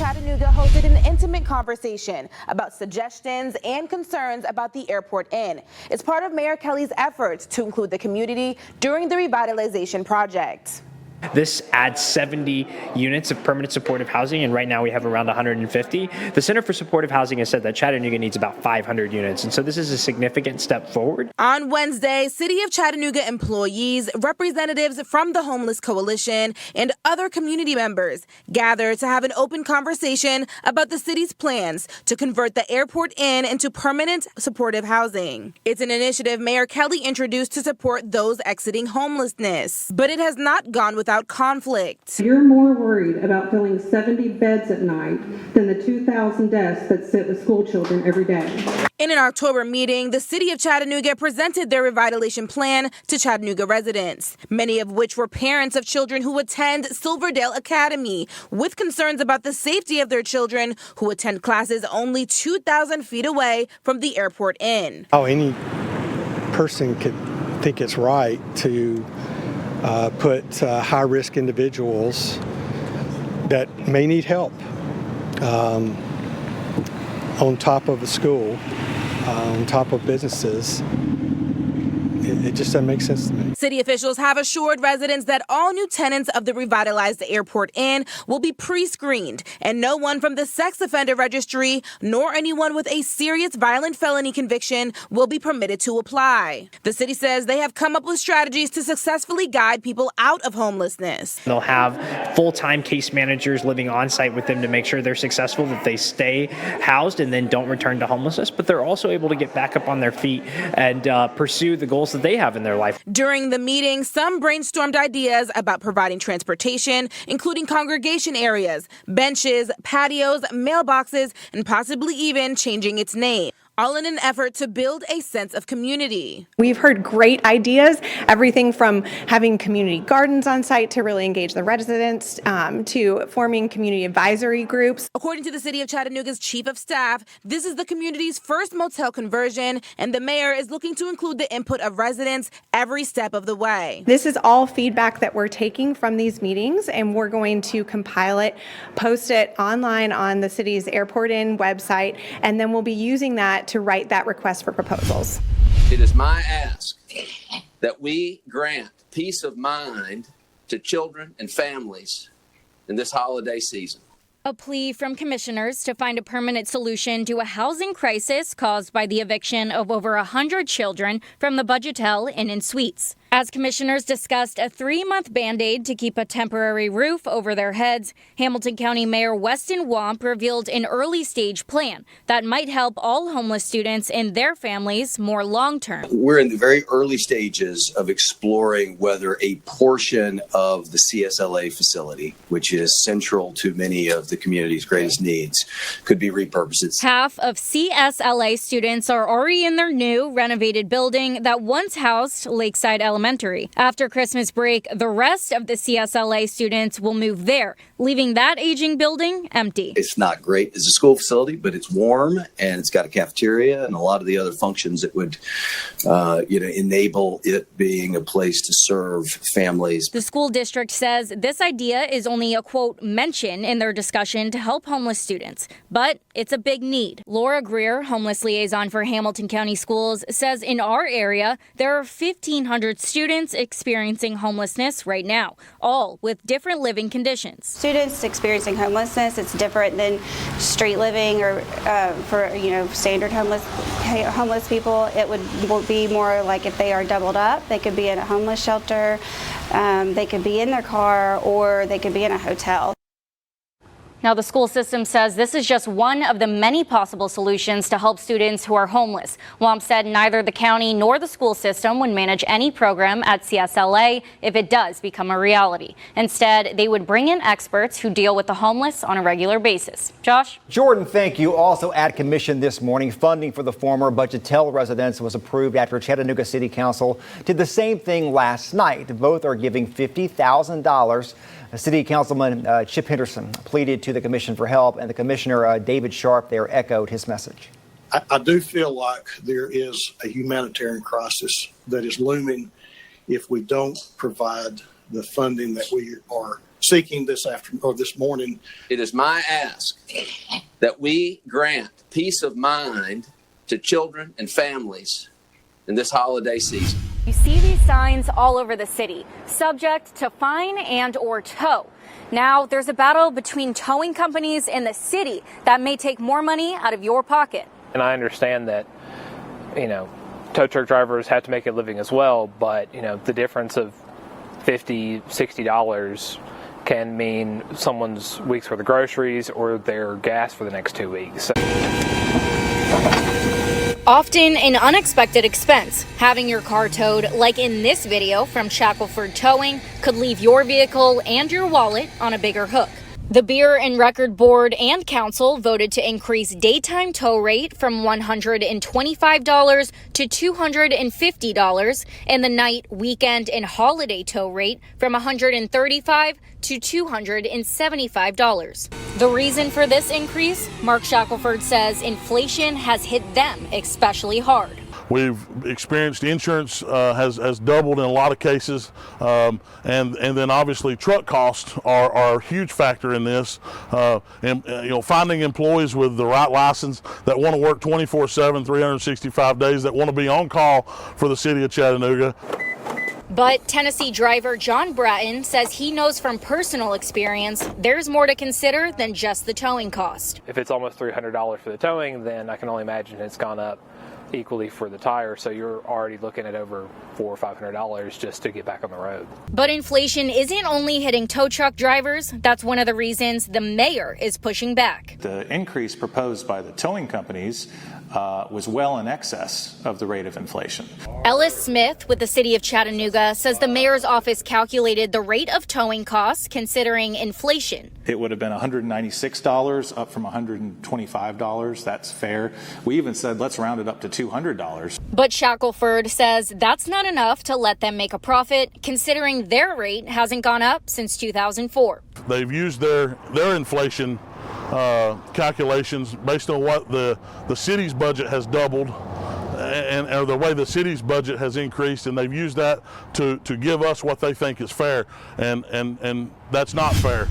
Chattanooga hosted an intimate conversation about suggestions and concerns about the Airport Inn. It's part of Mayor Kelly's efforts to include the community during the revitalization project. This adds 70 units of permanent supportive housing, and right now we have around 150. The Center for Supportive Housing has said that Chattanooga needs about 500 units, and so this is a significant step forward. On Wednesday, City of Chattanooga employees, representatives from the Homeless Coalition, and other community members gathered to have an open conversation about the city's plans to convert the Airport Inn into permanent supportive housing. It's an initiative Mayor Kelly introduced to support those exiting homelessness, but it has not gone without conflict. You're more worried about filling 70 beds at night than the 2,000 desks that sit with school children every day. In an October meeting, the City of Chattanooga presented their revitalization plan to Chattanooga residents, many of which were parents of children who attend Silverdale Academy, with concerns about the safety of their children who attend classes only 2,000 feet away from the Airport Inn. Any person could think it's right to put high-risk individuals that may need help on top of a school, on top of businesses. It just doesn't make sense to me. City officials have assured residents that all new tenants of the revitalized Airport Inn will be pre-screened, and no one from the sex offender registry nor anyone with a serious violent felony conviction will be permitted to apply. The city says they have come up with strategies to successfully guide people out of homelessness. They'll have full-time case managers living on site with them to make sure they're successful, that they stay housed and then don't return to homelessness, but they're also able to get back up on their feet and pursue the goals that they have in their life. During the meeting, some brainstormed ideas about providing transportation, including congregation areas, benches, patios, mailboxes, and possibly even changing its name, all in an effort to build a sense of community. We've heard great ideas, everything from having community gardens on site to really engage the residents, to forming community advisory groups. According to the City of Chattanooga's Chief of Staff, this is the community's first motel conversion, and the mayor is looking to include the input of residents every step of the way. This is all feedback that we're taking from these meetings, and we're going to compile it, post it online on the city's Airport Inn website, and then we'll be using that to write that request for proposals. It is my ask that we grant peace of mind to children and families in this holiday season. A plea from commissioners to find a permanent solution to a housing crisis caused by the eviction of over 100 children from the Budgetel Inn and Suites. As commissioners discussed a 3-month Band-Aid to keep a temporary roof over their heads, Hamilton County Mayor Weston Womp revealed an early-stage plan that might help all homeless students and their families more long-term. We're in the very early stages of exploring whether a portion of the CSLA facility, which is central to many of the community's greatest needs, could be repurposed. Half of CSLA students are already in their new renovated building that once housed Lakeside Elementary. After Christmas break, the rest of the CSLA students will move there, leaving that aging building empty. It's not great as a school facility, but it's warm and it's got a cafeteria and a lot of the other functions that would enable it being a place to serve families. The school district says this idea is only a, quote, mention in their discussion to help homeless students, but it's a big need. Laura Greer, homeless liaison for Hamilton County Schools, says in our area, there are 1,500 students experiencing homelessness right now, all with different living conditions. Students experiencing homelessness, it's different than street living or for standard homeless people. It would be more like if they are doubled up, they could be in a homeless shelter, they could be in their car, or they could be in a hotel. Now, the school system says this is just one of the many possible solutions to help students who are homeless. Womp said neither the county nor the school system would manage any program at CSLA if it does become a reality. Instead, they would bring in experts who deal with the homeless on a regular basis. Josh? Jordan, thank you. Also at commission this morning, funding for the former Budgetel residence was approved after Chattanooga City Council did the same thing last night. Both are giving $50,000. City Councilman Chip Henderson pleaded to the commission for help, and the commissioner, David Sharp, there echoed his message. I do feel like there is a humanitarian crisis that is looming if we don't provide the funding that we are seeking this morning. It is my ask that we grant peace of mind to children and families in this holiday season. You see these signs all over the city, subject to fine and or tow. Now there's a battle between towing companies and the city that may take more money out of your pocket. And I understand that, tow truck drivers have to make a living as well, but, the difference of $50, $60 can mean someone's week's worth of groceries or their gas for the next 2 weeks. Often an unexpected expense. Having your car towed, like in this video from Shackelford Towing, could leave your vehicle and your wallet on a bigger hook. The Beer and Record Board and Council voted to increase daytime tow rate from $125 to $250 and the night, weekend, and holiday tow rate from $135 to $275. The reason for this increase, Mark Shackelford says inflation has hit them especially hard. We've experienced insurance has doubled in a lot of cases, and then obviously truck costs are a huge factor in this. Finding employees with the right license that want to work 24/7, 365 days, that want to be on call for the City of Chattanooga. But Tennessee driver John Bratton says he knows from personal experience there's more to consider than just the towing cost. If it's almost $300 for the towing, then I can only imagine it's gone up equally for the tire, so you're already looking at over $400 or $500 just to get back on the road. But inflation isn't only hitting tow truck drivers. That's one of the reasons the mayor is pushing back. The increase proposed by the towing companies was well in excess of the rate of inflation. Ellis Smith with the City of Chattanooga says the mayor's office calculated the rate of towing costs considering inflation. It would have been $196, up from $125. That's fair. We even said let's round it up to $200. But Shackelford says that's not enough to let them make a profit, considering their rate hasn't gone up since 2004. They've used their inflation calculations based on what the city's budget has doubled or the way the city's budget has increased, and they've used that to give us what they think is fair, and that's not fair.